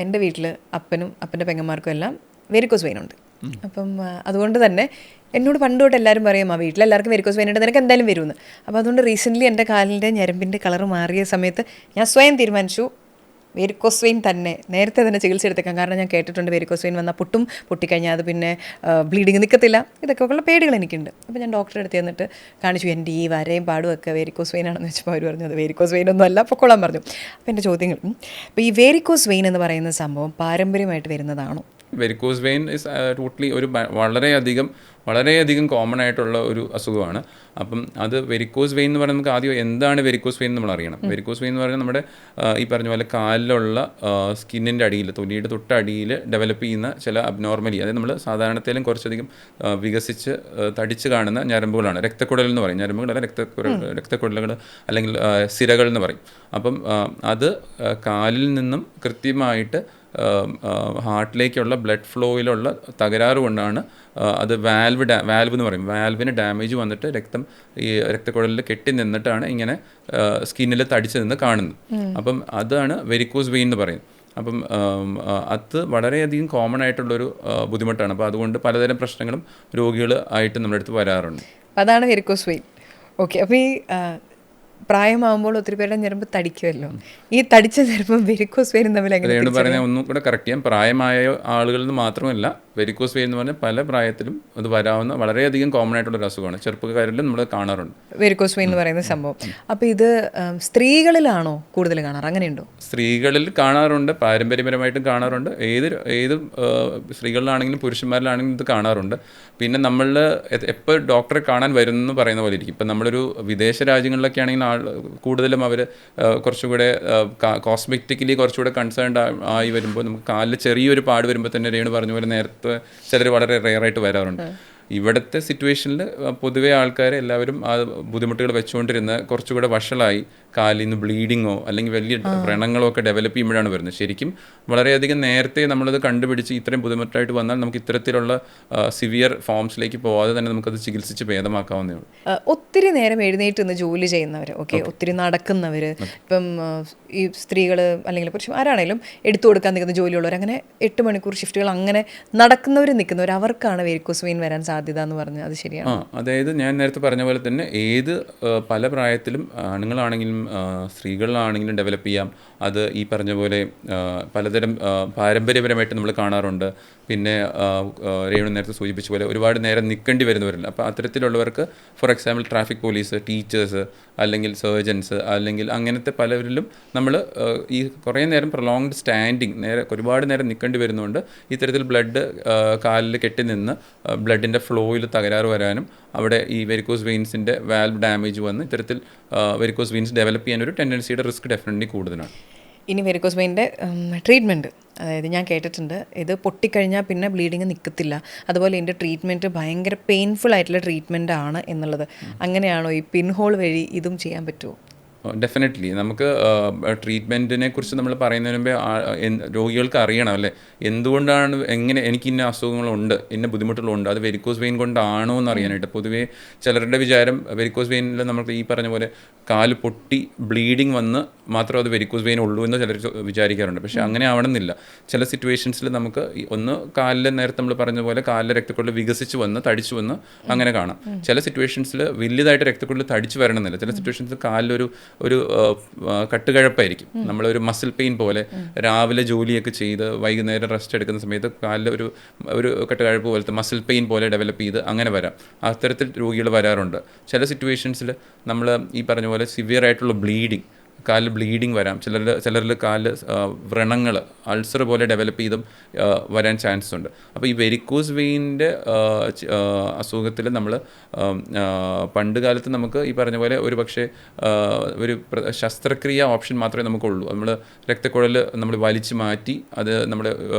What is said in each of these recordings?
എൻ്റെ വീട്ടിൽ അപ്പനും അപ്പൻ്റെ പെങ്ങന്മാർക്കും എല്ലാം വെരിക്കോസ് വെയിനുണ്ട്. അപ്പം അതുകൊണ്ട് തന്നെ എന്നോട് പണ്ട് തൊട്ട് എല്ലാവരും പറയും വീട്ടിലെല്ലാവർക്കും വെരിക്കോസ് വെയിൻ ഉണ്ട്, നിനക്ക് എന്തായാലും വരുമെന്ന്. അപ്പോൾ അതുകൊണ്ട് റീസെൻ്റ്ലി എൻ്റെ കാലിൻ്റെ ഞരമ്പിൻ്റെ കളർ മാറിയ സമയത്ത് ഞാൻ സ്വയം തീരുമാനിച്ചു വെരിക്കോസ് വെയിൻ തന്നെ നേരത്തെ തന്നെ ചികിത്സ എടുത്തേക്കാം. കാരണം ഞാൻ കേട്ടിട്ടുണ്ട് വെരിക്കോസ് വെയിൻ വന്നാൽ പൊട്ടിക്കഴിഞ്ഞാൽ അത് പിന്നെ ബ്ലീഡിങ് നിൽക്കത്തില്ല, ഇതൊക്കെ ഉള്ള പേടികൾ എനിക്കുണ്ട്. അപ്പോൾ ഞാൻ ഡോക്ടറെ അടുത്ത് ചെന്നിട്ട് കാണിച്ചു, എൻ്റെ ഈ വരയും പാടും ഒക്കെ വെരിക്കോസ് വെയിൻ ആണെന്ന് വെച്ചപ്പോൾ അവർ പറഞ്ഞു അത് വെരിക്കോസ് വെയിൻ ഒന്നും അല്ല, പൊക്കോളാൻ പറഞ്ഞു. അപ്പോൾ എൻ്റെ ചോദ്യങ്ങൾ, അപ്പോൾ ഈ വെരിക്കോസ് വെയിൻ എന്ന് പറയുന്ന സംഭവം പാരമ്പര്യമായിട്ട് വരുന്നതാണോ? വെരിക്കോസ് വെയിൻ ഇസ് ടോട്ടലി ഒരു വളരെയധികം കോമൺ ആയിട്ടുള്ള ഒരു അസുഖമാണ്. അപ്പം അത് വെരിക്കോസ് വെയിൻ എന്ന് പറയുന്നത് നമുക്ക് ആദ്യം എന്താണ് വെരിക്കോസ് വെയിൻ നമ്മൾ അറിയണം. വെരിക്കോസ് വെയിൻ എന്ന് പറയുന്നത് നമ്മുടെ ഈ പറഞ്ഞ പോലെ കാലിലുള്ള സ്കിന്നിൻ്റെ അടിയിൽ, തൊലിയുടെ തൊട്ടടിയിൽ ഡെവലപ്പ് ചെയ്യുന്ന ചില അബ്നോർമലി, അതായത് നമ്മൾ സാധാരണത്തിലും കുറച്ചധികം വികസിച്ച് തടിച്ച് കാണുന്ന ഞരമ്പുകളാണ്. രക്തക്കുഴൽ എന്ന് പറയും, ഞരമ്പുകളല്ല രക്തക്കുഴലുകൾ അല്ലെങ്കിൽ സിരകൾ എന്ന് പറയും. അപ്പം അത് കാലിൽ നിന്നും കൃത്യമായിട്ട് ഹാർട്ടിലേക്കുള്ള ബ്ലഡ് ഫ്ലോയിലുള്ള തകരാറ് കൊണ്ടാണ് അത് വാൽവ് എന്ന് പറയും, വാൽവിന് ഡാമേജ് വന്നിട്ട് ഈ രക്തക്കുഴലിൽ കെട്ടി നിന്നിട്ടാണ് ഇങ്ങനെ സ്കിന്നിൽ തടിച്ച് നിന്ന് കാണുന്നത്. അപ്പം അതാണ് വെരിക്കോസ് വെയിൻ എന്ന് പറയുന്നത്. അപ്പം അത് വളരെയധികം കോമൺ ആയിട്ടുള്ളൊരു ബുദ്ധിമുട്ടാണ്. അപ്പോൾ അതുകൊണ്ട് പലതരം പ്രശ്നങ്ങളും രോഗികൾ ആയിട്ട് നമ്മുടെ അടുത്ത് വരാറുണ്ട്. അതാണ് വെരിക്കോസ് വെയിൻ. ഓക്കെ, അപ്പോൾ ഈ പ്രായമാകുമ്പോൾ ഒത്തിരി പേരുടെ ഞരമ്പ് തടിക്കുമല്ലോ, ഈ തടിച്ച ഞരമ്പും വെരിക്കോസ് വെയിനും തമ്മിൽ എങ്ങനെ പറയുന്നത് ഒന്നും കൂടെ കറക്റ്റ് ചെയ്യാം. പ്രായമായ ആളുകളിൽ നിന്ന് മാത്രമല്ല, വെരിക്കോസ് വെയിൻ എന്ന് പറഞ്ഞാൽ പല പ്രായത്തിലും അത് വരാവുന്ന വളരെയധികം കോമൺ ആയിട്ടുള്ളൊരു അസുഖമാണ്. ചെറുപ്പക്കാരിലും നമ്മൾ കാണാറുണ്ട് വെരിക്കോസ് വെയിൻ എന്ന് പറയുന്ന സംഭവം. അപ്പോൾ ഇത് സ്ത്രീകളിലാണോ കൂടുതൽ കാണാറ്, അങ്ങനെയുണ്ടോ? സ്ത്രീകളിൽ കാണാറുണ്ട്, പാരമ്പര്യപരമായിട്ടും കാണാറുണ്ട്. ഏത് സ്ത്രീകളിലാണെങ്കിലും പുരുഷന്മാരിലാണെങ്കിലും ഇത് കാണാറുണ്ട്. പിന്നെ നമ്മൾ എപ്പോൾ ഡോക്ടറെ കാണാൻ വരുമെന്ന് പറയുന്ന പോലെ ഇരിക്കും. ഇപ്പം നമ്മളൊരു വിദേശ രാജ്യങ്ങളിലൊക്കെ ആണെങ്കിൽ കൂടുതലും അവർ കുറച്ചുകൂടെ കോസ്മെറ്റിക്കലി കുറച്ചുകൂടെ കൺസേൺഡ് ആയി വരുമ്പോൾ നമുക്ക് കാലിൽ ചെറിയൊരു പാട് വരുമ്പോൾ തന്നെ രേണു പറഞ്ഞ പോലെ നേരത്തെ ചിലർ വളരെ റെയറായിട്ട് വരാറുണ്ട്. ഇവിടുത്തെ സിറ്റുവേഷനിൽ പൊതുവെ ആൾക്കാർ എല്ലാവരും ആ ബുദ്ധിമുട്ടുകൾ വെച്ചുകൊണ്ടിരുന്ന് കുറച്ചുകൂടെ വഷളായി കാലിൽ നിന്ന് ബ്ലീഡിങ്ങോ അല്ലെങ്കിൽ വലിയ വ്രണങ്ങളോ ഒക്കെ ഡെവലപ്പ് ചെയ്യുമ്പോഴാണ് വരുന്നത്. ശരിക്കും വളരെയധികം നേരത്തെ നമ്മളത് കണ്ടുപിടിച്ച് ഇത്രയും ബുദ്ധിമുട്ടായിട്ട് വന്നാൽ നമുക്ക് ഇത്തരത്തിലുള്ള സിവിയർ ഫോംസിലേക്ക് പോകാതെ തന്നെ നമുക്കത് ചികിത്സിച്ച് ഭേദമാക്കാവുന്നേ ഉള്ളൂ. ഒത്തിരി നേരം എഴുന്നേറ്റ് നിന്ന് ജോലി ചെയ്യുന്നവർ, ഒത്തിരി നടക്കുന്നവർ, ഇപ്പം ഈ സ്ത്രീകൾ അല്ലെങ്കിൽ പുരുഷന്മാരാണെങ്കിലും എടുത്തു കൊടുക്കാൻ നിൽക്കുന്ന ജോലിയുള്ളവർ, അങ്ങനെ 8 മണിക്കൂർ ഷിഫ്റ്റുകൾ അങ്ങനെ നിൽക്കുന്നവർ അവർക്കാണ് വെരിക്കോസ് വെയിൻ വരാൻ സാധ്യത എന്ന് പറഞ്ഞത്. അത് ശരിയാണ്. അതായത് ഞാൻ നേരത്തെ പറഞ്ഞ പോലെ തന്നെ പല പ്രായത്തിലും ആണുങ്ങളാണെങ്കിലും സ്ത്രീകളിലാണെങ്കിലും ഡെവലപ്പ് ചെയ്യാം. അത് ഈ പറഞ്ഞ പോലെ പലതരം പാരമ്പര്യപരമായിട്ട് നമ്മൾ കാണാറുണ്ട്. പിന്നെ രേണു നേരത്തെ സൂചിപ്പിച്ച പോലെ ഒരുപാട് നേരം നിൽക്കേണ്ടി വരുന്നവരില്ല. അപ്പോൾ അത്തരത്തിലുള്ളവർക്ക് for example traffic police, teachers അല്ലെങ്കിൽ സർജൻസ് അല്ലെങ്കിൽ അങ്ങനത്തെ പലരിലും നമ്മൾ ഈ കുറേ നേരം പ്രൊലോങ്ഡ് സ്റ്റാൻഡിങ്, ഒരുപാട് നേരം നിൽക്കേണ്ടി വരുന്നതുകൊണ്ട് ഇത്തരത്തിൽ ബ്ലഡ് കാലിൽ കെട്ടി നിന്ന് ബ്ലഡിൻ്റെ ഫ്ലോയിൽ തകരാറ് വരാനും അവിടെ ഈ വെരിക്കോസ് വെയിൻസിൻ്റെ വാൽവ് ഡാമേജ് വന്ന് ഇത്തരത്തിൽ വെരിക്കോസ് വെയിൻസ് ഡെവലപ്പ് ചെയ്യാനൊരു ടെൻഡൻസിയുടെ റിസ്ക് ഡെഫിനറ്റ്ലി കൂടുതലാണ്. ഇനി വെരിക്കോസ് വെയിൻ്റെ ട്രീറ്റ്മെൻറ്റ്, അതായത് ഞാൻ കേട്ടിട്ടുണ്ട് ഇത് പൊട്ടിക്കഴിഞ്ഞാൽ പിന്നെ ബ്ലീഡിങ് നിൽക്കത്തില്ല, അതുപോലെ ഇതിൻ്റെ ട്രീറ്റ്മെൻറ്റ് ഭയങ്കര പെയിൻഫുൾ ആയിട്ടുള്ള ട്രീറ്റ്മെൻറ്റ് ആണ് എന്നുള്ളത്. അങ്ങനെയാണോ? ഈ പിൻ ഹോൾ വഴി ഇതും ചെയ്യാൻ പറ്റുമോ? ഡെഫിനറ്റ്ലി. നമുക്ക് ട്രീറ്റ്മെൻറ്റിനെ കുറിച്ച് നമ്മൾ പറയുന്നതിന് മുമ്പേ രോഗികൾക്ക് അറിയണം അല്ലേ, എന്തുകൊണ്ടാണ്, എങ്ങനെ എനിക്ക് ഇന്ന അസുഖങ്ങളുണ്ട്, ഇന്ന ബുദ്ധിമുട്ടുകളുണ്ട്, അത് വെരിക്കോസ് വെയിൻ കൊണ്ടാണോ എന്ന് അറിയാനായിട്ട്. പൊതുവേ ചിലരുടെ വിചാരം വെരിക്കോസ് വെയിനിൽ നമുക്ക് ഈ പറഞ്ഞ പോലെ കാല് പൊട്ടി ബ്ലീഡിങ് വന്ന് മാത്രം അത് വെരിക്കോസ് വെയിൻ ഉള്ളൂ എന്ന് ചിലർ വിചാരിക്കാറുണ്ട്. പക്ഷേ അങ്ങനെ ആവണമെന്നില്ല. ചില സിറ്റുവേഷൻസിൽ നമുക്ക് ഒന്ന് കാലിൽ നേരത്തെ നമ്മൾ പറഞ്ഞ പോലെ കാലിലെ രക്തക്കുഴൽ വികസിച്ച് വന്ന് തടിച്ചു വന്ന് അങ്ങനെ കാണാം. ചില സിറ്റുവേഷൻസിൽ വലിയതായിട്ട് രക്തക്കുഴൽ തടിച്ചു വരണമെന്നില്ല. ചില സിറ്റുവേഷൻസിൽ കാലിലൊരു കട്ടുകഴപ്പായിരിക്കും. നമ്മളൊരു മസിൽ പെയിൻ പോലെ രാവിലെ ജോലിയൊക്കെ ചെയ്ത് വൈകുന്നേരം റെസ്റ്റ് എടുക്കുന്ന സമയത്ത് കാലിൽ ഒരു കട്ടുകഴപ്പ് പോലത്തെ മസിൽ പെയിൻ പോലെ ഡെവലപ്പ് ചെയ്ത് അങ്ങനെ വരാം. അത്തരത്തിൽ രോഗികൾ വരാറുണ്ട്. ചില സിറ്റുവേഷൻസിൽ നമ്മൾ ഈ പറഞ്ഞ പോലെ സിവിയർ ആയിട്ടുള്ള ബ്ലീഡിങ്, കാലിൽ ബ്ലീഡിങ് വരാം. ചിലരിൽ കാലിൽ വ്രണങ്ങൾ, അൾസർ പോലെ ഡെവലപ്പ് ചെയ്തും വരാൻ ചാൻസ് ഉണ്ട്. അപ്പോൾ ഈ വെരിക്കോസ് വെയിൻ്റെ അസുഖത്തിൽ നമ്മൾ പണ്ട് കാലത്ത് നമുക്ക് ഈ പറഞ്ഞ പോലെ ഒരു പക്ഷേ ഒരു ശസ്ത്രക്രിയ ഓപ്ഷൻ മാത്രമേ നമുക്കുള്ളൂ. നമ്മൾ രക്തക്കുഴൽ നമ്മൾ വലിച്ചു മാറ്റി അത് നമ്മൾ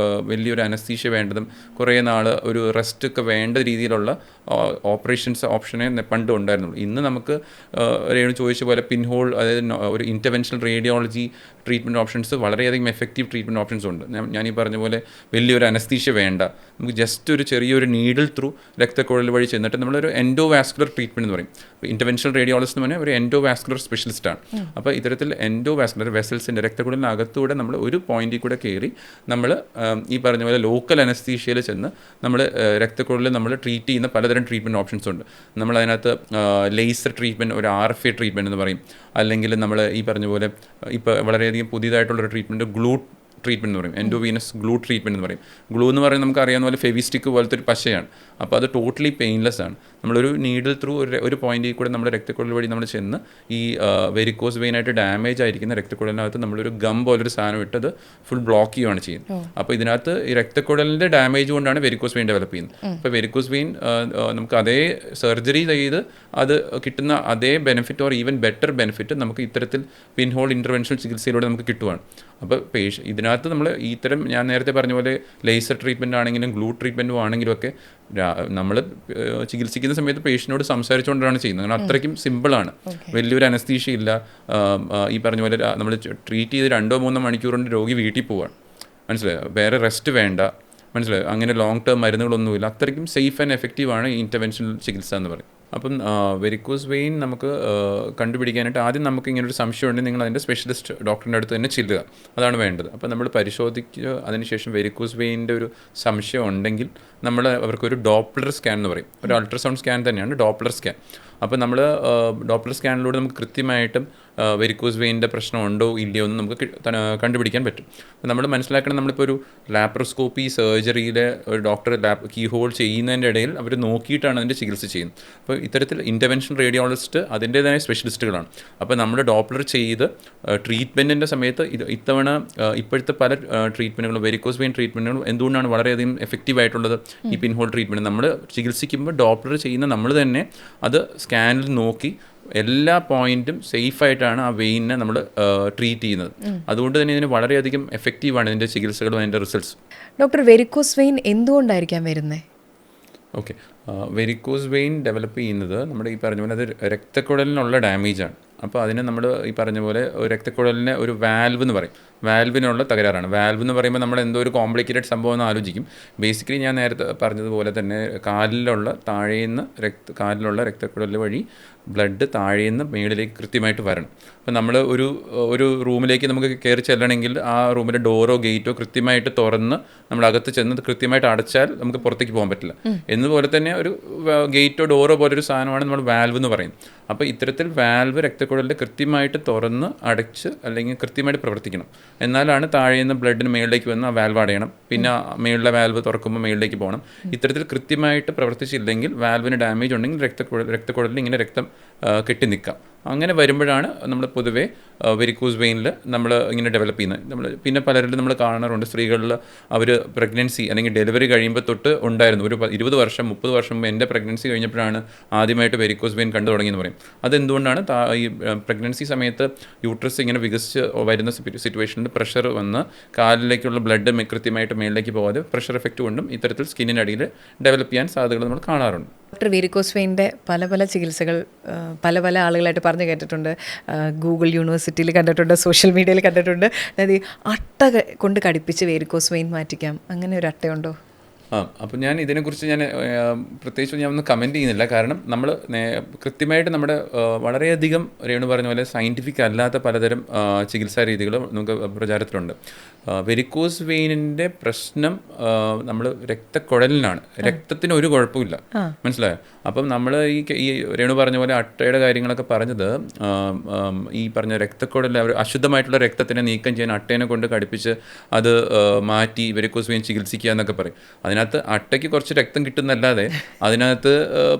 വലിയൊരു അനസ്തീഷ്യ വേണ്ടതും കുറേ നാൾ ഒരു റെസ്റ്റ് ഒക്കെ വേണ്ട രീതിയിലുള്ള ഓപ്പറേഷൻസ് ഓപ്ഷനേ പണ്ട് ഉണ്ടായിരുന്നുള്ളൂ. ഇന്ന് നമുക്ക് രേണു ചോദിച്ച പോലെ പിൻഹോൾ, അതായത് ഒരു intervention interventional radiology treatment options വളരെയധികം എഫക്റ്റീവ് ട്രീറ്റ്മെൻറ്റ് ഓപ്ഷൻസ് ഉണ്ട്. ഞാനീ പറഞ്ഞ പോലെ വലിയൊരു അനസ്തീഷ്യ വേണ്ട, നമുക്ക് ജസ്റ്റ് ഒരു ചെറിയൊരു നീഡിൽ ത്രൂ രക്തക്കുഴൽ വഴി ചെന്നിട്ട് നമ്മളൊരു എൻഡോവാസ്കുലർ ട്രീറ്റ്മെൻറ്റ് എന്ന് പറയും. ഇപ്പോൾ ഇൻ്റർവെൻഷണൽ റേഡിയോളജിസ്റ്റ് എന്ന് പറഞ്ഞാൽ ഒരു എൻഡോവാസ്കുലർ സ്പെഷ്യലിസ്റ്റാണ്. അപ്പോൾ ഇത്തരത്തിൽ എൻഡോവാസ്കുലർ വെസൽസിൻ്റെ രക്തക്കുഴലിനകത്തൂടെ നമ്മൾ ഒരു പോയിന്റിൽ കൂടെ കയറി നമ്മൾ ഈ പറഞ്ഞ പോലെ ലോക്കൽ അനസ്തീഷ്യയിൽ ചെന്ന് നമ്മൾ രക്തക്കുഴലിൽ നമ്മൾ ട്രീറ്റ് ചെയ്യുന്ന പലതരം ട്രീറ്റ്മെൻറ്റ് ഓപ്ഷൻസ് ഉണ്ട്. നമ്മളതിനകത്ത് ലേസർ ട്രീറ്റ്മെൻറ്റ്, ഒരു RFA ട്രീറ്റ്മെൻറ്റ് എന്ന് പറയും. അല്ലെങ്കിൽ നമ്മൾ ഈ പറഞ്ഞ പോലെ ഇപ്പോൾ വളരെയധികം പുതിയതായിട്ടുള്ളൊരു ട്രീറ്റ്മെൻറ്റ് ഗ്ലൂട്ട് ട്രീറ്റ്മെൻറ്റ് എന്ന് പറയും, എൻഡോവീനസ് ഗ്ലൂ ട്രീറ്റ്മെൻറ്റ് എന്ന് പറയും. ഗ്ലൂ എന്ന് പറയുന്നത് നമുക്ക് അറിയാവുന്ന പോലെ ഫെവിസ്റ്റിക്ക് പോലത്തെ ഒരു പശയാണ്. അപ്പോൾ അത് ടോട്ടലി പെയിൻലെസ് ആണ്. നമ്മളൊരു നീഡിൽ ത്രൂ ഒരു പോയിന്റിൽ കൂടെ നമ്മുടെ രക്തക്കുഴൽ വഴി നമ്മൾ ചെന്ന് ഈ വെരിക്കോസ് വെയിനായിട്ട് ഡാമേജ് ആയിരിക്കുന്ന രക്തക്കുഴലിനകത്ത് നമ്മളൊരു ഗം പോലൊരു സാധനം ഇട്ടത് ഫുൾ ബ്ലോക്ക് ചെയ്യുകയാണ് ചെയ്യുന്നത്. അപ്പോൾ ഇതിനകത്ത് ഈ രക്തക്കുഴലിൻ്റെ ഡാമേജ് കൊണ്ടാണ് വെരിക്കോസ് വെയിൻ ഡെവലപ്പ് ചെയ്യുന്നത്. അപ്പോൾ വെരിക്കോസ് വെയിൻ നമുക്ക് അതേ സർജറി ചെയ്ത് അത് കിട്ടുന്ന അതേ benefit or even better benefit നമുക്ക് ഇത്തരത്തിൽ പിൻ ഹോൾ ഇൻ്റർവെൻഷണൽ ചികിത്സയിലൂടെ നമുക്ക് കിട്ടുവാണ്. അപ്പോൾ ഇതിനകത്ത് നമ്മൾ ഇത്തരം ഞാൻ നേരത്തെ പറഞ്ഞ പോലെ ലേസർ ട്രീറ്റ്മെൻറ്റ് ആണെങ്കിലും ഗ്ലൂ ട്രീറ്റ്മെൻറ്റും ആണെങ്കിലും ഒക്കെ നമ്മൾ ചികിത്സിക്കുന്ന സമയത്ത് പേഷ്യനോട് സംസാരിച്ചുകൊണ്ടാണ് ചെയ്യുന്നത്. കാരണം അത്രയ്ക്കും സിമ്പിളാണ്, വലിയൊരു അനസ്തീഷ്യ ഇല്ല. ഈ പറഞ്ഞ പോലെ നമ്മൾ ട്രീറ്റ് ചെയ്ത് 2-3 മണിക്കൂറിൻ്റെ രോഗി വീട്ടിൽ പോവാണ്, മനസ്സിലായോ? വേറെ റെസ്റ്റ് വേണ്ട, മനസ്സിലായോ? അങ്ങനെ ലോങ് ടേം മരുന്നുകളൊന്നുമില്ല. അത്രയ്ക്കും സേഫ് ആൻഡ് എഫക്റ്റീവാണ് ഈ ഇൻ്റർവെൻഷണൽ ചികിത്സ എന്ന് പറയും. അപ്പം വെരിക്കോസ് വെയിൻ നമുക്ക് കണ്ടുപിടിക്കാനായിട്ട് ആദ്യം നമുക്ക് ഇങ്ങനൊരു സംശയം ഉണ്ടെങ്കിൽ നിങ്ങൾ അതിൻ്റെ സ്പെഷ്യലിസ്റ്റ് ഡോക്ടറിൻ്റെ അടുത്ത് തന്നെ ചെല്ലുക, അതാണ് വേണ്ടത്. അപ്പോൾ നമ്മൾ പരിശോധിക്കുക. അതിനുശേഷം വെരിക്കോസ് വെയിൻ്റെ ഒരു സംശയം ഉണ്ടെങ്കിൽ നമ്മൾ അവർക്കൊരു ഡോപ്ലർ സ്കാൻ എന്ന് പറയും, ഒരു അൾട്രാസൗണ്ട് സ്കാൻ തന്നെയാണ് ഡോപ്ലർ സ്കാൻ. അപ്പോൾ നമ്മൾ ഡോപ്ലർ സ്കാനിലൂടെ നമുക്ക് കൃത്യമായിട്ടും വെരിക്കോസ് വെയിൻ്റെ പ്രശ്നം ഉണ്ടോ ഇല്ലയോ എന്ന് നമുക്ക് കണ്ടുപിടിക്കാൻ പറ്റും. അപ്പോൾ നമ്മൾ മനസ്സിലാക്കണം, നമ്മളിപ്പോൾ ഒരു ലാപ്രോസ്കോപ്പി സർജറിയിലെ ഒരു ഡോക്ടർ കീ ഹോൾ ചെയ്യുന്നതിൻ്റെ ഇടയിൽ അവർ നോക്കിയിട്ടാണ് അതിൻ്റെ ചികിത്സ ചെയ്യുന്നത്. അപ്പോൾ ഇത്തരത്തിൽ ഇൻ്റർവെൻഷൻ റേഡിയോളജിസ്റ്റ് അതിൻ്റേതായ സ്പെഷ്യലിസ്റ്റുകളാണ്. അപ്പോൾ നമ്മൾ ഡോപ്ലർ ചെയ്ത് ട്രീറ്റ്മെൻറ്റിൻ്റെ സമയത്ത് ഇത്തവണ ഇപ്പോഴത്തെ പല ട്രീറ്റ്മെൻറ്റുകളും വെരിക്കോസ് വെയിൻ ട്രീറ്റ്മെൻറ്റുകളും എന്തുകൊണ്ടാണ് വളരെയധികം എഫക്റ്റീവായിട്ടുള്ളത് ഈ പിൻ ഹോൾ ട്രീറ്റ്മെൻറ്റ്. നമ്മൾ ചികിത്സിക്കുമ്പോൾ ഡോപ്ലർ ചെയ്യുന്ന നമ്മൾ തന്നെ അത് സ്കാനിൽ നോക്കി എല്ലാ പോയിന്റും സേഫായിട്ടാണ് ആ വെയിനെ നമ്മൾ ട്രീറ്റ് ചെയ്യുന്നത്. അതുകൊണ്ട് തന്നെ ഇതിന് വളരെയധികം എഫക്റ്റീവാണ് ഇതിൻ്റെ ചികിത്സകളും അതിൻ്റെ റിസൾട്ട്സ്. ഡോക്ടർ, വെരിക്കോസ് വെയിൻ എന്തുകൊണ്ടായിരിക്കാം വരുന്നത്? ഓക്കെ, വെരിക്കോസ് വെയിൻ ഡെവലപ്പ് ചെയ്യുന്നത് നമ്മുടെ ഈ പറഞ്ഞ പോലെ അത് രക്തക്കുഴലിനുള്ള ഡാമേജാണ്. അപ്പോൾ അതിന് നമ്മൾ ഈ പറഞ്ഞ പോലെ രക്തക്കുഴലിനെ ഒരു വാൽവ് എന്ന് പറയും, വാൽവിനുള്ള തകരാറാണ്. വാൽവ് എന്ന് പറയുമ്പോൾ നമ്മൾ എന്തോ ഒരു കോംപ്ലിക്കേറ്റഡ് സംഭവം എന്ന് ആലോചിക്കും. ബേസിക്കലി ഞാൻ നേരത്തെ പറഞ്ഞതുപോലെ തന്നെ കാലിലുള്ള കാലിലുള്ള രക്തക്കുഴൽ വഴി ബ്ലഡ് താഴേന്ന് മേളിലേക്ക് കൃത്യമായിട്ട് വരണം. അപ്പോൾ നമ്മൾ ഒരു റൂമിലേക്ക് നമുക്ക് കയറി ചെല്ലണമെങ്കിൽ ആ റൂമിലെ ഡോറോ ഗേറ്റോ കൃത്യമായിട്ട് തുറന്ന് നമ്മൾ അകത്ത് ചെന്ന് കൃത്യമായിട്ട് അടച്ചാൽ നമുക്ക് പുറത്തേക്ക് പോകാൻ പറ്റില്ല. എന്നതുപോലെ തന്നെ ഒരു ഗേറ്റോ ഡോറോ പോലൊരു സാധനമാണ് നമ്മൾ വാൽവ് എന്ന് പറയുന്നത്. അപ്പോൾ ഇത്തരത്തിൽ വാൽവ് രക്തക്കുഴലിൽ കൃത്യമായിട്ട് തുറന്ന് അടച്ച് അല്ലെങ്കിൽ കൃത്യമായിട്ട് പ്രവർത്തിക്കണം. എന്നാലാണ് താഴേന്ന് ബ്ലഡിന് മേളിലേക്ക് വന്ന് ആ വാൽവ് അടയണം, പിന്നെ മേളിലെ വാൽവ് തുറക്കുമ്പോൾ മേളിലേക്ക് പോകണം. ഇത്തരത്തിൽ കൃത്യമായിട്ട് പ്രവർത്തിച്ചില്ലെങ്കിൽ വാൽവിന് ഡാമേജ് ഉണ്ടെങ്കിൽ രക്തക്കുഴലിൽ ഇങ്ങനെ രക്തം കെട്ടി നിൽക്കാം. അങ്ങനെ വരുമ്പോഴാണ് നമ്മൾ പൊതുവേ വെരിക്കോസ് വെയിനിൽ നമ്മൾ ഇങ്ങനെ ഡെവലപ്പ് ചെയ്യുന്നത്. നമ്മൾ പിന്നെ പലരിലും നമ്മൾ കാണാറുണ്ട്, സ്ത്രീകളിൽ അവർ പ്രഗ്നൻസി അല്ലെങ്കിൽ ഡെലിവറി കഴിയുമ്പോൾ തൊട്ട് ഉണ്ടായിരുന്നു. ഒരു 20 വർഷം 30 വർഷം മുമ്പ് എൻ്റെ പ്രഗ്നൻസി കഴിഞ്ഞപ്പോഴാണ് ആദ്യമായിട്ട് വെരിക്കോസ് വെയിൻ കണ്ടു തുടങ്ങിയെന്ന് പറയും. അതെന്തുകൊണ്ടാണ്? ഈ പ്രഗ്നൻസി സമയത്ത് യൂട്രസ് ഇങ്ങനെ വികസിച്ച് വരുന്ന സിറ്റുവേഷനിൽ പ്രഷർ വന്ന് കാലിലേക്കുള്ള ബ്ലഡ് കൃത്യമായിട്ട് മേളിലേക്ക് പോകാതെ പ്രഷർ എഫക്റ്റ് കൊണ്ടും ഇത്തരത്തിൽ സ്കിന്നിനടിയിൽ ഡെവലപ്പ് ചെയ്യാൻ സാധ്യതകൾ നമ്മൾ കാണാറുണ്ട്. ഡോക്ടർ, വെരിക്കോസ് വെയിൻ്റെ പല ചികിത്സകൾ പല ആളുകളായിട്ട് പറഞ്ഞു കേട്ടിട്ടുണ്ട്. ഗൂഗിൾ യൂണിവേഴ്സിറ്റിയിൽ കണ്ടിട്ടുണ്ട്, സോഷ്യൽ മീഡിയയിൽ കണ്ടിട്ടുണ്ട്. അതായത് അട്ട കൊണ്ട് കടിപ്പിച്ച് വെരിക്കോസ് വെയിൻ മാറ്റിക്കാം, അങ്ങനെ ഒരു അട്ടയുണ്ടോ? അപ്പോൾ ഞാൻ ഇതിനെക്കുറിച്ച് പ്രത്യേകിച്ച് ഞാൻ ഒന്നും കമൻറ്റ് ചെയ്യുന്നില്ല. കാരണം നമ്മൾ കൃത്യമായിട്ട് നമ്മുടെ വളരെയധികം രേണു പറഞ്ഞ പോലെ സയൻറ്റിഫിക് അല്ലാത്ത പലതരം ചികിത്സാ രീതികൾ നമുക്ക് പ്രചാരത്തിലുണ്ട്. വെരിക്കോസ് വെയിനിൻ്റെ പ്രശ്നം നമ്മൾ രക്തക്കുഴലിനാണ്, രക്തത്തിന് ഒരു കുഴപ്പമില്ല, മനസ്സിലായോ? അപ്പം നമ്മൾ ഈ രേണു പറഞ്ഞ പോലെ അട്ടയുടെ കാര്യങ്ങളൊക്കെ പറഞ്ഞത് ഈ പറഞ്ഞ രക്തക്കുഴലിൽ അശുദ്ധമായിട്ടുള്ള രക്തത്തിനെ നീക്കം ചെയ്യാൻ അട്ടേനെ കൊണ്ട് കടിപ്പിച്ച് അത് മാറ്റി വെരിക്കോസ് വെയിൻ ചികിത്സിക്കുക എന്നൊക്കെ പറയും. അതിനകത്ത് അട്ടയ്ക്ക് കുറച്ച് രക്തം കിട്ടുന്നല്ലാതെ അതിനകത്ത്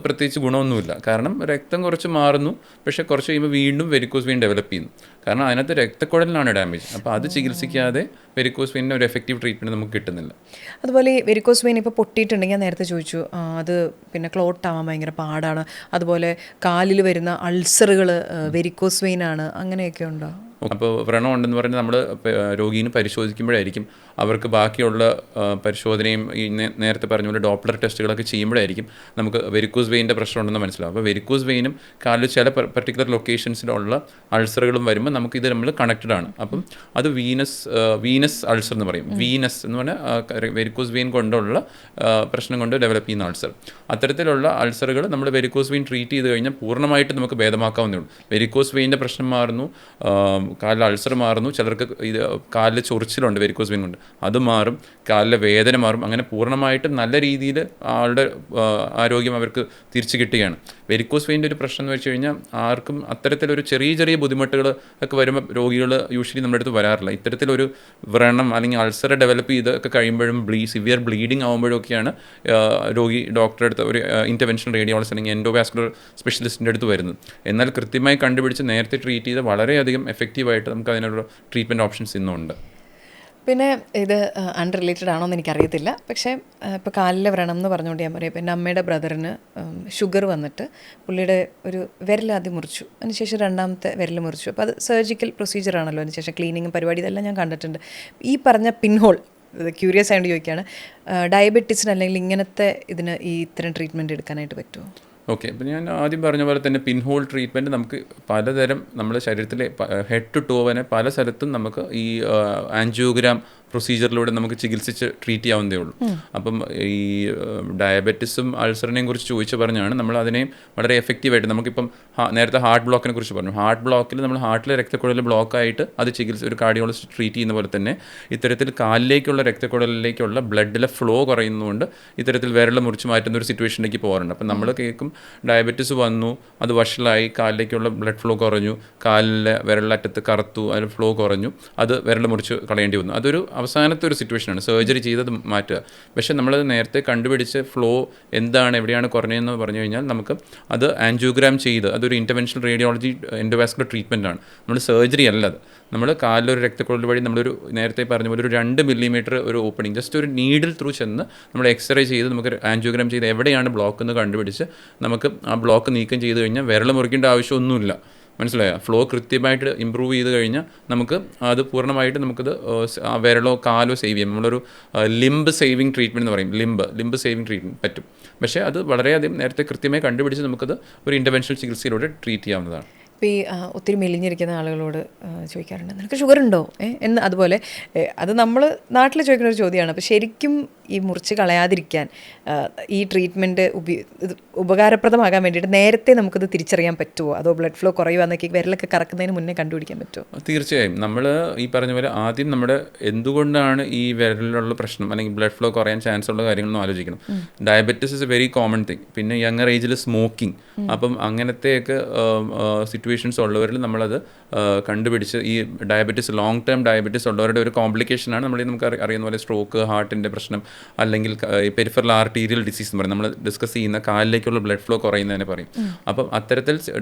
പ്രത്യേകിച്ച് ഗുണമൊന്നുമില്ല. കാരണം രക്തം കുറച്ച് മാറുന്നു, പക്ഷേ കുറച്ച് കഴിയുമ്പോൾ വീണ്ടും വെരിക്കോസ് വെയിൻ ഡെവലപ്പ് ചെയ്യുന്നു. കാരണം അതിനകത്ത് രക്തക്കുഴലിനാണ് ഡാമേജ്. അപ്പോൾ അത് ചികിത്സിക്കാതെ വെരിക്കോസ് വെയിനിന് ഒരു എഫക്റ്റീവ് ട്രീറ്റ്മെൻറ്റ് നമുക്ക് കിട്ടുന്നില്ല. അതുപോലെ ഈ വെരിക്കോസ് വെയിൻ ഇപ്പോൾ പൊട്ടിയിട്ടുണ്ടെങ്കിൽ ഞാൻ നേരത്തെ ചോദിച്ചു, അത് പിന്നെ ക്ലോട്ട് ആവാൻ ഭയങ്കര പാടാണ്. അതുപോലെ കാലിൽ വരുന്ന അൾസറുകൾ വെരിക്കോസ് വെയിൻ ആണ്, അങ്ങനെയൊക്കെ ഉണ്ടോ? അപ്പോൾ വ്രണം ഉണ്ടെന്ന് പറഞ്ഞ് നമ്മൾ രോഗീനെ പരിശോധിക്കുമ്പോഴായിരിക്കും അവർക്ക് ബാക്കിയുള്ള പരിശോധനയും ഈ നേരത്തെ പറഞ്ഞ പോലെ ഡോപ്ലർ ടെസ്റ്റുകളൊക്കെ ചെയ്യുമ്പോഴായിരിക്കും നമുക്ക് വെരിക്കോസ് വെയിൻ്റെ പ്രശ്നം ഉണ്ടെന്ന് മനസ്സിലാവും. അപ്പോൾ വെരിക്കോസ് വെയിനും കാലിൽ ചില പർട്ടിക്കുലർ ലൊക്കേഷൻസിലുള്ള അൾസറുകളും വരുമ്പോൾ നമുക്കിത് നമ്മൾ കണക്റ്റഡ് ആണ്. അപ്പം അത് വീനസ് അൾസർ എന്ന് പറയും. വീനസ് എന്ന് പറഞ്ഞാൽ വെരിക്കോസ് വെയിൻ കൊണ്ടുള്ള പ്രശ്നം കൊണ്ട് ഡെവലപ്പ് ചെയ്യുന്ന അൾസർ. അത്തരത്തിലുള്ള അൾസറുകൾ നമ്മൾ വെരിക്കോസ് വെയിൻ ട്രീറ്റ് ചെയ്ത് കഴിഞ്ഞാൽ പൂർണ്ണമായിട്ട് നമുക്ക് ഭേദമാക്കാവുന്നേ ഉള്ളൂ. വെരിക്കോസ് വെയിൻ്റെ പ്രശ്നം മാറുന്നു, കാലിൽ അൾസർ മാറുന്നു, ചിലർക്ക് ഇത് കാലിൽ ചൊറിച്ചിലുണ്ട് വെരിക്കോസ് വെയിൻ കൊണ്ട്, അത് മാറും, കാലിലെ വേദന മാറും. അങ്ങനെ പൂർണ്ണമായിട്ടും നല്ല രീതിയിൽ ആളുടെ ആരോഗ്യം അവർക്ക് തിരിച്ചു കിട്ടുകയാണ്. വെരിക്കോസ് വെയിൻ്റെ ഒരു പ്രശ്നം എന്ന് വെച്ച് കഴിഞ്ഞാൽ ആർക്കും അത്തരത്തിലൊരു ചെറിയ ബുദ്ധിമുട്ടുകൾ ഒക്കെ വരുമ്പോൾ രോഗികൾ യൂഷ്വലി നമ്മുടെ അടുത്ത് വരാറില്ല. ഇത്തരത്തിലൊരു വ്രണം അല്ലെങ്കിൽ അൾസർ ഡെവലപ്പ് ചെയ്തൊക്കെ കഴിയുമ്പോഴും സിവിയർ ബ്ലീഡിങ് ആകുമ്പോഴൊക്കെയാണ് രോഗി ഡോക്ടറെ അടുത്ത് ഒരു ഇൻ്റർവെൻഷൻ റേഡിയോളജിസ്റ്റ് അല്ലെങ്കിൽ എൻഡോവാസ്കുലർ സ്പെഷ്യലിസ്റ്റിൻ്റെ അടുത്ത് വരുന്നത്. എന്നാൽ കൃത്യമായി കണ്ടുപിടിച്ച് നേരത്തെ ട്രീറ്റ് ചെയ്ത് വളരെയധികം എഫക്റ്റീവായിട്ട് നമുക്ക് അതിനുള്ള ട്രീറ്റ്മെൻറ്റ് ഓപ്ഷൻസ് ഇന്നുണ്ട്. പിന്നെ ഇത് അൺറിലേറ്റഡ് ആണോ എന്ന് എനിക്കറിയത്തില്ല, പക്ഷേ ഇപ്പോൾ കാലിലെ വ്രണം എന്ന് പറഞ്ഞുകൊണ്ട് ഞാൻ പറയാം. ഇപ്പോൾ എൻ്റെ അമ്മയുടെ ബ്രദറിന് ഷുഗർ വന്നിട്ട് പുള്ളിയുടെ ഒരു വിരൽ ആദ്യം മുറിച്ചു, അതിനുശേഷം രണ്ടാമത്തെ വിരൽ മുറിച്ചു. അപ്പോൾ അത് സർജിക്കൽ പ്രൊസീജിയറാണല്ലോ, അതിനുശേഷം ക്ലീനിങ്ങും പരിപാടി ഇതെല്ലാം ഞാൻ കണ്ടിട്ടുണ്ട്. ഈ പറഞ്ഞ പിൻഹോൾ ക്യൂരിയസ് ആയിട്ട് ചോദിക്കുകയാണ്, ഡയബറ്റീസിന് അല്ലെങ്കിൽ ഇങ്ങനത്തെ ഇതിന് ഈ ഇത്തരം ട്രീറ്റ്മെൻറ്റ് എടുക്കാനായിട്ട് പറ്റുമോ? ഓക്കെ, അപ്പോൾ ഞാൻ ആദ്യം പറഞ്ഞ പോലെ തന്നെ പിൻഹോൾ ട്രീറ്റ്മെൻറ്റ് നമുക്ക് പലതരം നമ്മുടെ ശരീരത്തിലെ ഹെഡ് ടു ടോ വരെ പല സ്ഥലത്തും നമുക്ക് ഈ ആൻജിയോഗ്രാം പ്രൊസീജിയറിലൂടെ നമുക്ക് ചികിത്സിച്ച് ട്രീറ്റ് ചെയ്യാവുന്നതേ ഉള്ളൂ. അപ്പം ഈ ഡയബറ്റിസും അൾസറിനെയും കുറിച്ച് ചോദിച്ചു പറഞ്ഞാണ് നമ്മൾ അതിനെയും വളരെ എഫക്റ്റീവായിട്ട് നമുക്കിപ്പം നേരത്തെ ഹാർട്ട് ബ്ലോക്കിനെ കുറിച്ച് പറഞ്ഞു. ഹാർട്ട് ബ്ലോക്കിൽ നമ്മൾ ഹാർട്ടിലെ രക്തക്കുഴൽ ബ്ലോക്കായിട്ട് അത് ഒരു കാർഡിയോളജിസ്റ്റ് ട്രീറ്റ് ചെയ്യുന്ന പോലെ തന്നെ ഇത്തരത്തിൽ കാലിലേക്കുള്ള രക്തക്കുഴലിലേക്കുള്ള ബ്ലഡിലെ ഫ്ലോ കുറയുന്നതുകൊണ്ട് ഇത്തരത്തിൽ വിരൽ മുറിച്ച് മാറ്റുന്ന ഒരു സിറ്റുവേഷനിലേക്ക് പോകാറുണ്ട്. അപ്പം നമ്മൾ കേൾക്കും ഡയബറ്റിസ് വന്നു, അത് വഷളായി, കാലിലേക്കുള്ള ബ്ലഡ് ഫ്ലോ കുറഞ്ഞു, കാലിലെ വിരലറ്റത്ത് കറുത്തു, അതിൽ ഫ്ലോ കുറഞ്ഞു, അത് വിരൽ മുറിച്ച് കളയേണ്ടി വന്നു. അതൊരു അവസാനത്തെ ഒരു സിറ്റുവേഷനാണ്, സർജറി ചെയ്തത് മാറ്റുക. പക്ഷേ നമ്മളത് നേരത്തെ കണ്ടുപിടിച്ച് ഫ്ലോ എന്താണ് എവിടെയാണ് കുറഞ്ഞതെന്ന് പറഞ്ഞു കഴിഞ്ഞാൽ നമുക്ക് അത് ആൻജിയോഗ്രാം ചെയ്ത് അതൊരു ഇൻ്റർവെൻഷണൽ റേഡിയോളജി എൻഡോവാസ്കുലർ ട്രീറ്റ്മെൻറ്റാണ്, നമ്മൾ സർജറി അല്ല. അത് നമ്മൾ കാലിലൊരു രക്തക്കുഴൽ വഴി നമ്മളൊരു നേരത്തെ പറഞ്ഞ പോലെ ഒരു 2 മില്ലിമീറ്റർ ഒരു ഓപ്പണിങ് ജസ്റ്റ് ഒരു നീഡിൽ ത്രൂ ചെന്ന് നമ്മൾ എക്സ്റേ ചെയ്ത് നമുക്ക് ആൻജിയോഗ്രാം ചെയ്ത് എവിടെയാണ് ബ്ലോക്ക് എന്ന് കണ്ടുപിടിച്ച് നമുക്ക് ആ ബ്ലോക്ക് നീക്കം ചെയ്ത് കഴിഞ്ഞാൽ വിരൽ മുറിക്കേണ്ട ആവശ്യമൊന്നുമില്ല. മനസ്സിലായോ? ഫ്ലോ കൃത്യമായിട്ട് ഇമ്പ്രൂവ് ചെയ്ത് കഴിഞ്ഞാൽ നമുക്ക് അത് പൂർണ്ണമായിട്ട് നമുക്കത് വിരലോ കാലോ സേവ് ചെയ്യാം. നമ്മളൊരു ലിംബ് സേവിങ് ട്രീറ്റ്മെൻറ്റ് എന്ന് പറയും, ലിംബ് സേവിങ് ട്രീറ്റ്മെൻറ്റ് പറ്റും. പക്ഷേ അത് വളരെയധികം നേരത്തെ കൃത്യമായി കണ്ടുപിടിച്ച് നമുക്കത് ഒരു ഇൻ്റർവെൻഷണൽ ചികിത്സയിലൂടെ ട്രീറ്റ് ചെയ്യാവുന്നതാണ്. ഇപ്പോൾ ഈ ഒത്തിരി മെലിഞ്ഞിരിക്കുന്ന ആളുകളോട് ചോദിക്കാറുണ്ട്, നിനക്ക് ഷുഗർ ഉണ്ടോ എന്ന്. അതുപോലെ അത് നമ്മൾ നാട്ടിൽ ചോദിക്കുന്ന ഒരു ചോദ്യമാണ്. അപ്പോൾ ശരിക്കും ഈ മുറിച്ച് കളയാതിരിക്കാൻ ഈ ട്രീറ്റ്മെൻറ്റ് ഉപകാരപ്രദമാകാൻ വേണ്ടിയിട്ട് നേരത്തെ നമുക്കത് തിരിച്ചറിയാൻ പറ്റുമോ? അതോ ബ്ലഡ് ഫ്ലോ കുറയുവാന്നൊക്കെ വിരലൊക്കെ കറക്കുന്നതിന് മുന്നേ കണ്ടുപിടിക്കാൻ പറ്റുമോ? തീർച്ചയായും. നമ്മൾ ഈ പറഞ്ഞ പോലെ ആദ്യം നമ്മുടെ എന്തുകൊണ്ടാണ് ഈ വിരലിലുള്ള പ്രശ്നം അല്ലെങ്കിൽ ബ്ലഡ് ഫ്ലോ കുറയാൻ ചാൻസ് ഉള്ള കാര്യങ്ങളൊന്നും ആലോചിക്കണം. Diabetes is A very common thing. പിന്നെ യങ്ങർ ഏജിൽ സ്മോക്കിംഗ്, അപ്പം അങ്ങനത്തെയൊക്കെ സിറ്റുവേഷൻസ് ഉള്ളവരിൽ നമ്മളത് കണ്ടുപിടിച്ച് ഈ ഡയബറ്റിസ് ലോങ് ടേം ഡയബറ്റിസ് ഉള്ളവരുടെ ഒരു കോംപ്ലിക്കേഷനാണ് നമുക്ക് അറിയുന്ന പോലെ സ്ട്രോക്ക്, ഹാർട്ടിൻ്റെ പ്രശ്നം, അല്ലെങ്കിൽ പെരിഫറൽ ആർട്ടീരിയൽ ഡിസീസ് എന്ന് പറയും, നമ്മൾ ഡിസ്കസ് ചെയ്യുന്ന കാലിലേക്കുള്ള ബ്ലഡ് ഫ്ലോ കുറയുന്നതിനെ പറയും. അപ്പം അത്തരത്തിൽ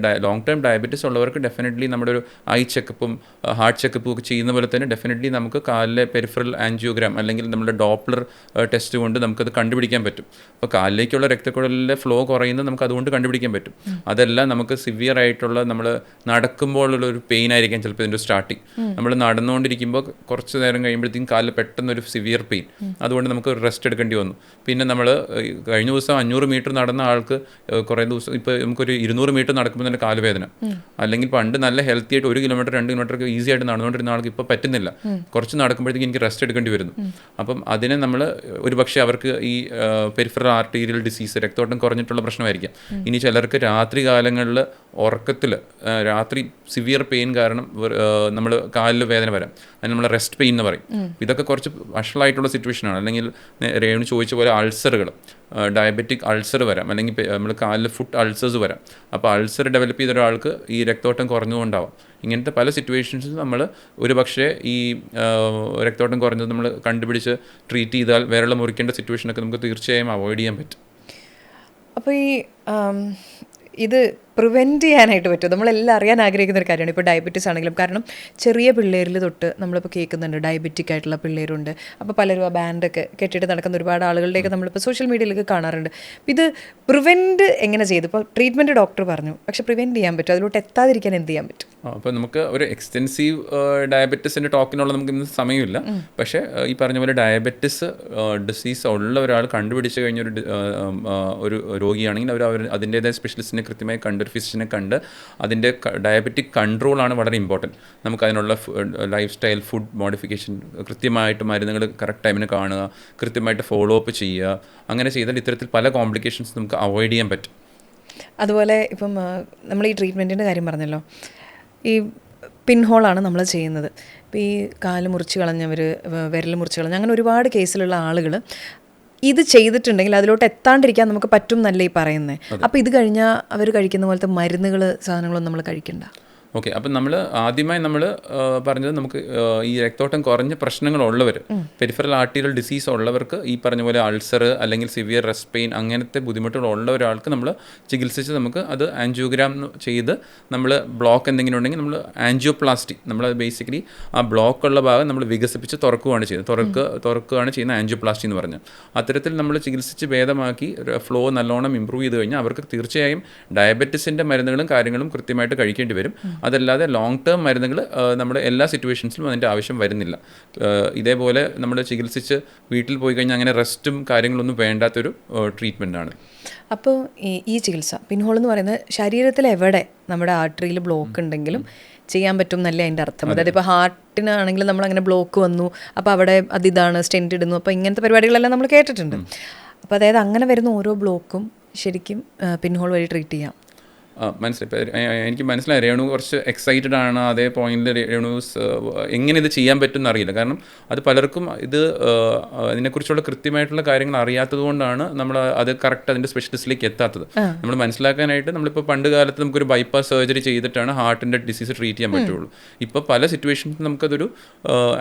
ലോങ് ടേം ഡയബറ്റിസ് ഉള്ളവർക്ക് ഡെഫിനറ്റ്ലി നമ്മുടെ ഒരു ഐ ചെക്കപ്പും ഹാർട്ട് ചെക്കപ്പും ഒക്കെ ചെയ്യുന്ന പോലെ തന്നെ ഡെഫിനറ്റ്ലി നമുക്ക് കാലിലെ പെരിഫറൽ ആൻജിയോഗ്രാം അല്ലെങ്കിൽ നമ്മുടെ ഡോപ്ലർ ടെസ്റ്റ് കൊണ്ട് നമുക്കത് കണ്ടുപിടിക്കാൻ പറ്റും. അപ്പോൾ കാലിലേക്കുള്ള രക്തക്കുഴലിലെ ഫ്ലോ കുറയുന്നത് നമുക്ക് അതുകൊണ്ട് കണ്ടുപിടിക്കാൻ പറ്റും. അതെല്ലാം നമുക്ക് സിവിയർ ആയിട്ടുള്ള നമ്മൾ നടക്കുമ്പോഴുള്ള ഒരു പെയിൻ ആയിരിക്കാം ചിലപ്പോൾ ഇതിൻ്റെ സ്റ്റാർട്ടിങ്. നമ്മൾ നടന്നുകൊണ്ടിരിക്കുമ്പോൾ കുറച്ച് നേരം കഴിയുമ്പോഴത്തേക്കും കാലിൽ പെട്ടെന്നൊരു സിവിയർ പെയിൻ, അതുകൊണ്ട് നമുക്ക് റെസ്റ്റ് എടുക്കേണ്ടി വന്നു. പിന്നെ നമ്മൾ കഴിഞ്ഞ ദിവസം 500 മീറ്റർ നടന്ന ആൾക്ക് കുറേ ദിവസം ഇപ്പോൾ നമുക്കൊരു 200 മീറ്റർ നടക്കുമ്പോൾ തന്നെ കാലുവേദന. അല്ലെങ്കിൽ പണ്ട് നല്ല ഹെൽത്തി ആയിട്ട് 1 കിലോമീറ്റർ 2 കിലോമീറ്റർ ഒക്കെ ഈസി ആയിട്ട് നടന്നുകൊണ്ടിരുന്ന ആൾക്ക് ഇപ്പോൾ പറ്റുന്നില്ല, കുറച്ച് നടക്കുമ്പോഴത്തേക്ക് എനിക്ക് റെസ്റ്റ് എടുക്കേണ്ടി വരുന്നു. അപ്പം അതിനെ നമ്മൾ ഒരു പക്ഷേ അവർക്ക് ഈ പെരിഫറൽ ആർട്ടീരിയൽ ഡിസീസ്, രക്തോട്ടം കുറഞ്ഞിട്ടുള്ള പ്രശ്നമായിരിക്കാം. ഇനി ചിലർക്ക് രാത്രി കാലങ്ങളിൽ ഉറക്കത്തിൽ രാത്രി സിവിയർ പെയിൻ കാരണം നമ്മൾ കാലിൽ വേദന വരാം, അതിന് നമ്മൾ റെസ്റ്റ് പെയിൻ എന്ന് പറയും. ഇതൊക്കെ കുറച്ച് വഷളായിട്ടുള്ള സിറ്റുവേഷനാണ്. അല്ലെങ്കിൽ രേണു ചോദിച്ച പോലെ അൾസറുകൾ, ഡയബറ്റിക് അൾസർ വരാം, അല്ലെങ്കിൽ നമ്മൾ കാലിൽ ഫുഡ് അൾസേഴ്സ് വരാം. അപ്പോൾ അൾസർ ഡെവലപ്പ് ചെയ്ത ഒരാൾക്ക് ഈ രക്തോട്ടം കുറഞ്ഞുകൊണ്ടാവും. ഇങ്ങനത്തെ പല സിറ്റുവേഷൻസും നമ്മൾ ഒരു പക്ഷേ ഈ രക്തോട്ടം കുറഞ്ഞത് നമ്മൾ കണ്ടുപിടിച്ച് ട്രീറ്റ് ചെയ്താൽ വിരൽ മുറിക്കേണ്ട സിറ്റുവേഷനൊക്കെ നമുക്ക് തീർച്ചയായും അവോയ്ഡ് ചെയ്യാൻ പറ്റും. അപ്പോൾ ഇത് പ്രിവെൻറ്റ് ചെയ്യാനായിട്ട് പറ്റും. നമ്മളെല്ലാം അറിയാൻ ആഗ്രഹിക്കുന്ന ഒരു കാര്യമാണ്. ഇപ്പോൾ ഡയബറ്റീസ് ആണെങ്കിലും, കാരണം ചെറിയ പിള്ളേരിൽ തൊട്ട് നമ്മളിപ്പോൾ കേൾക്കുന്നുണ്ട് ഡയബറ്റിക് ആയിട്ടുള്ള പിള്ളേരുണ്ട്. അപ്പോൾ പലരും ആ ബാൻഡൊക്കെ കെട്ടിയിട്ട് നടക്കുന്ന ഒരുപാട് ആളുകളുടെയൊക്കെ നമ്മളിപ്പോൾ സോഷ്യൽ മീഡിയയിലൊക്കെ കാണാറുണ്ട്. ഇത് പ്രിവെൻറ്റ് എങ്ങനെ ചെയ്തു? ഇപ്പോൾ ട്രീറ്റ്മെൻറ്റ് ഡോക്ടർ പറഞ്ഞു, പക്ഷേ പ്രിവെൻറ്റ് ചെയ്യാൻ പറ്റും, അതിലോട്ട് എത്താതിരിക്കാൻ എന്ത് ചെയ്യാൻ പറ്റും? അപ്പോൾ നമുക്ക് ഒരു എക്സ്റ്റെൻസീവ് ഡയബറ്റിസിൻ്റെ ടോക്കിനുള്ള നമുക്ക് ഇന്ന് സമയമില്ല. പക്ഷേ ഈ പറഞ്ഞ പോലെ ഡയബറ്റിസ് ഡിസീസ് ഉള്ള ഒരാൾ കണ്ടുപിടിച്ച് കഴിഞ്ഞ ഒരു രോഗിയാണെങ്കിൽ അവർ അതിൻ്റേതായ സ്പെഷ്യലിസ്റ്റിനെ കൃത്യമായി കണ്ട്, ഒരു ഫിസിഷ്യനെ കണ്ട് അതിൻ്റെ ഡയബറ്റിക് കൺട്രോളാണ് വളരെ ഇമ്പോർട്ടൻറ്റ്. നമുക്ക് അതിനുള്ള ലൈഫ് സ്റ്റൈൽ, ഫുഡ് മോഡിഫിക്കേഷൻ, കൃത്യമായിട്ട് മരുന്നുകൾ കറക്റ്റ് ടൈമിന് കാണുക, കൃത്യമായിട്ട് ഫോളോ അപ്പ് ചെയ്യുക. അങ്ങനെ ചെയ്താൽ ഇത്തരത്തിൽ പല കോംപ്ലിക്കേഷൻസ് നമുക്ക് അവോയ്ഡ് ചെയ്യാൻ പറ്റും. അതുപോലെ ഇപ്പം നമ്മൾ ഈ ട്രീറ്റ്മെൻറ്റിൻ്റെ കാര്യം പറഞ്ഞല്ലോ, ഈ പിൻഹോളാണ് നമ്മൾ ചെയ്യുന്നത്. ഇപ്പോൾ ഈ കാല് മുറിച്ച് കളഞ്ഞവർ, വിരൽ മുറിച്ച് കളഞ്ഞ, അങ്ങനെ ഒരുപാട് കേസിലുള്ള ആളുകൾ ഇത് ചെയ്തിട്ടുണ്ടെങ്കിൽ അതിലോട്ട് എത്താണ്ടിരിക്കാൻ നമുക്ക് പറ്റും എന്നല്ലേ ഈ പറയുന്നത്. അപ്പോൾ ഇത് കഴിഞ്ഞാൽ അവർ കഴിക്കുന്ന പോലത്തെ മരുന്നുകൾ, സാധനങ്ങളൊന്നും നമ്മൾ കഴിക്കണ്ട. ഓക്കെ, അപ്പം നമ്മൾ ആദ്യമായി നമ്മൾ പറഞ്ഞത് നമുക്ക് ഈ രക്തോട്ടം കുറഞ്ഞ പ്രശ്നങ്ങളുള്ളവർ, പെരിഫറൽ ആർട്ടീരിയൽ ഡിസീസ് ഉള്ളവർക്ക്, ഈ പറഞ്ഞ പോലെ അൾസർ അല്ലെങ്കിൽ സിവിയർ റെസ്റ്റ് പെയിൻ അങ്ങനത്തെ ബുദ്ധിമുട്ടുകളുള്ള ഒരാൾക്ക് നമ്മൾ ചികിത്സിച്ച് നമുക്ക് അത് ആൻജിയോഗ്രാം ചെയ്ത് നമ്മൾ ബ്ലോക്ക് എന്തെങ്കിലും ഉണ്ടെങ്കിൽ നമ്മൾ ആൻജിയോപ്ലാസ്റ്റി, നമ്മൾ ബേസിക്കലി ആ ബ്ലോക്കുള്ള ഭാഗം നമ്മൾ വികസിപ്പിച്ച് തുറക്കുകയാണ് ചെയ്യുന്നത്. തുറക്കുകയാണ് ചെയ്യുന്ന ആൻജിയോപ്ലാസ്റ്റി എന്ന് പറഞ്ഞാൽ. അത്തരത്തിൽ നമ്മൾ ചികിത്സിച്ച് ഭേദമാക്കി ഫ്ലോ നല്ലോണം ഇമ്പ്രൂവ് ചെയ്ത് കഴിഞ്ഞാൽ അവർക്ക് തീർച്ചയായും ഡയബറ്റിസിൻ്റെ മരുന്നുകളും കാര്യങ്ങളും കൃത്യമായിട്ട് കഴിക്കേണ്ടി വരും. അതല്ലാതെ ലോങ് ടേം മരുന്നുകൾ നമ്മുടെ എല്ലാ സിറ്റുവേഷൻസിലും അതിൻ്റെ ആവശ്യം വരുന്നില്ല. ഇതേപോലെ നമ്മൾ ചികിത്സിച്ച് വീട്ടിൽ പോയി കഴിഞ്ഞാൽ അങ്ങനെ റെസ്റ്റും കാര്യങ്ങളൊന്നും വേണ്ടാത്തൊരു ട്രീറ്റ്മെൻറ്റാണ്. അപ്പോൾ ഈ ചികിത്സ പിൻഹോൾ എന്ന് പറയുന്നത് ശരീരത്തിൽ എവിടെ നമ്മുടെ ആർട്ടറിയിൽ ബ്ലോക്ക് ഉണ്ടെങ്കിലും ചെയ്യാൻ പറ്റും എന്നല്ലേ അതിൻ്റെ അർത്ഥം. അതായത് ഇപ്പോൾ ഹാർട്ടിനാണെങ്കിലും നമ്മളങ്ങനെ ബ്ലോക്ക് വന്നു, അപ്പോൾ അവിടെ അതിതാണ് സ്റ്റെൻറ്റ് ഇടുന്നു, അപ്പോൾ ഇങ്ങനത്തെ പരിപാടികളെല്ലാം നമ്മൾ കേട്ടിട്ടുണ്ട്. അപ്പോൾ അതായത് അങ്ങനെ വരുന്ന ഓരോ ബ്ലോക്കും ശരിക്കും പിൻഹോൾ വഴി ട്രീറ്റ് ചെയ്യാം. മനസ്സിലായി. എനിക്ക് മനസ്സിലായി, രേണു കുറച്ച് എക്സൈറ്റഡ് ആണ്. അതേ പോയിന്റിൽ രേണുസ് എങ്ങനെ ഇത് ചെയ്യാൻ പറ്റും എന്നറിയില്ല. കാരണം അത് പലർക്കും ഇതിനെക്കുറിച്ചുള്ള കൃത്യമായിട്ടുള്ള കാര്യങ്ങൾ അറിയാത്തത് കൊണ്ടാണ് നമ്മൾ അത് കറക്റ്റ് അതിൻ്റെ സ്പെഷ്യലിസ്റ്റിലേക്ക് എത്താത്തത്. നമ്മൾ മനസ്സിലാക്കാനായിട്ട് നമ്മളിപ്പോൾ പണ്ട് കാലത്ത് നമുക്കൊരു ബൈപ്പാസ് സർജറി ചെയ്തിട്ടാണ് ഹാർട്ടിൻ്റെ ഡിസീസ് ട്രീറ്റ് ചെയ്യാൻ പറ്റുള്ളൂ. ഇപ്പോൾ പല സിറ്റുവേഷൻസിൽ നമുക്കതൊരു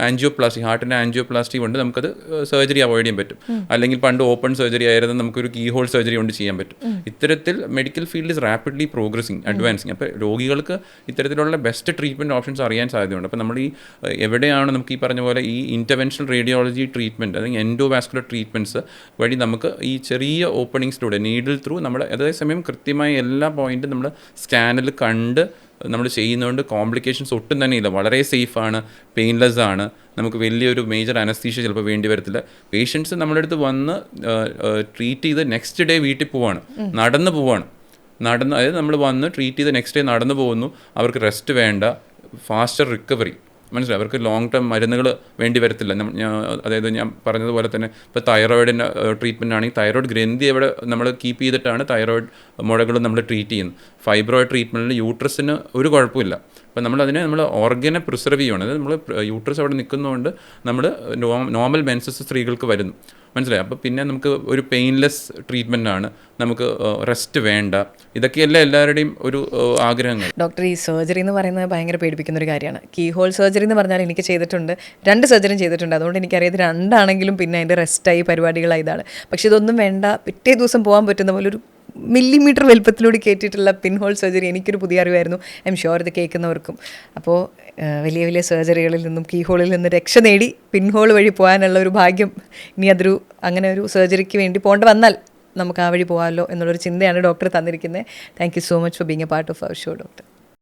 ആൻജിയോപ്ലാസ്റ്റി, ഹാർട്ടിൻ്റെ ആൻജിയോപ്ലാസ്റ്റി കൊണ്ട് നമുക്കത് സർജറി അവോയ്ഡ് ചെയ്യാൻ പറ്റും. അല്ലെങ്കിൽ പണ്ട് ഓപ്പൺ സർജറി ആയിരുന്നു, നമുക്കൊരു കീ ഹോൾ സർജറി കൊണ്ട് ചെയ്യാൻ പറ്റും. ഇത്തരത്തിൽ medical field is rapidly progressing, advancing. അപ്പോൾ രോഗികൾക്ക് ഇത്തരത്തിലുള്ള ബെസ്റ്റ് ട്രീറ്റ്മെൻറ്റ് ഓപ്ഷൻസ് അറിയാൻ സാധ്യതയുണ്ട്. അപ്പോൾ നമ്മൾ ഈ എവിടെയാണ് നമുക്ക് ഈ പറഞ്ഞ പോലെ ഈ ഇൻ്റർവെൻഷണൽ റേഡിയോളജി ട്രീറ്റ്മെൻറ്റ് അല്ലെങ്കിൽ എൻഡോവാസ്കുലർ ട്രീറ്റ്മെൻറ്റ്സ് വഴി നമുക്ക് ഈ ചെറിയ ഓപ്പണിങ്സിലൂടെ നീഡിൽ ത്രൂ നമ്മൾ അതേസമയം കൃത്യമായി എല്ലാ പോയിൻറ്റും നമ്മൾ സ്കാനിൽ കണ്ട് നമ്മൾ ചെയ്യുന്നതുകൊണ്ട് കോംപ്ലിക്കേഷൻസ് ഒട്ടും തന്നെ ഇല്ല. വളരെ സേഫാണ്, പെയിൻലെസ് ആണ്. നമുക്ക് വലിയൊരു മേജർ അനസ്തീഷ്യ ചിലപ്പോൾ വേണ്ടി വരത്തില്ല. പേഷ്യൻസ് നമ്മുടെ അടുത്ത് വന്ന് ട്രീറ്റ് ചെയ്ത് നെക്സ്റ്റ് ഡേ വീട്ടിൽ പോവാണ്, നടന്നു പോവാണ്. അതായത് നമ്മൾ വന്ന് ട്രീറ്റ് ചെയ്ത് നെക്സ്റ്റ് ഡേ നടന്നു പോകുന്നു. അവർക്ക് റെസ്റ്റ് വേണ്ട, ഫാസ്റ്റർ റിക്കവറി. മനസ്സിലായി, അവർക്ക് ലോങ് ടേം മരുന്നുകൾ വേണ്ടി വരത്തില്ല. അതായത് ഞാൻ പറഞ്ഞതുപോലെ തന്നെ ഇപ്പോൾ തൈറോയിഡിൻ്റെ ട്രീറ്റ്മെൻറ്റ് ആണെങ്കിൽ തൈറോയിഡ് ഗ്രന്ഥി എവിടെ നമ്മൾ കീപ്പ് ചെയ്തിട്ടാണ് തൈറോയിഡ് മുഴകൾ നമ്മൾ ട്രീറ്റ് ചെയ്യുന്നത്. ഫൈബ്രോയിഡ് ട്രീറ്റ്മെൻറ്റിൽ യൂട്രസിന് ഒരു കുഴപ്പമില്ല. അപ്പോൾ നമ്മൾ ഓർഗനെ പ്രിസർവ് ചെയ്യണം. അതായത് നമ്മൾ യൂട്രസ് അവിടെ നിൽക്കുന്നതുകൊണ്ട് നമ്മൾ നോർമൽ മെൻസസ് സ്ത്രീകൾക്ക് വരുന്നു. മനസ്സിലായി. അപ്പോൾ പിന്നെ നമുക്ക് ഒരു പെയിൻലെസ് ട്രീറ്റ്മെൻ്റ് ആണ്, നമുക്ക് റെസ്റ്റ് വേണ്ട. ഇതൊക്കെയല്ല എല്ലാവരുടെയും ഒരു ആഗ്രഹങ്ങൾ. ഡോക്ടർ, ഈ സർജറി എന്ന് പറയുന്നത് ഭയങ്കര പേടിപ്പിക്കുന്ന ഒരു കാര്യമാണ്. കീ ഹോൾ സർജറി എന്ന് പറഞ്ഞാൽ എനിക്ക് ചെയ്തിട്ടുണ്ട്, 2 സർജറിയും ചെയ്തിട്ടുണ്ട്. അതുകൊണ്ട് എനിക്കറിയാം 2 ആണെങ്കിലും പിന്നെ അതിൻ്റെ റെസ്റ്റായി പരിപാടികളായി ഇതാണ്. പക്ഷേ ഇതൊന്നും വേണ്ട, പിറ്റേ ദിവസം പോകാൻ പറ്റുന്ന പോലെ ഒരു മില്ലിമീറ്റർ വലുപ്പത്തിലൂടെ കയറ്റിയിട്ടുള്ള പിൻഹോൾ സർജറി എനിക്കൊരു പുതിയ അറിവായിരുന്നു. ഐ എം ഷുവർ ഇത് കേൾക്കുന്നവർക്കും. അപ്പോൾ വലിയ വലിയ സർജറികളിൽ നിന്നും കീ ഹോളിൽ നിന്ന് രക്ഷ നേടി പിൻഹോൾ വഴി പോകാനുള്ള ഒരു ഭാഗ്യം, ഇനി അങ്ങനെ ഒരു സർജറിക്ക് വേണ്ടി പോകേണ്ടി വന്നാൽ നമുക്ക് ആ വഴി പോകാമല്ലോ എന്നുള്ളൊരു ചിന്തയാണ് ഡോക്ടർ തന്നിരിക്കുന്നത്. Thank you so much for being a part of our show doctor.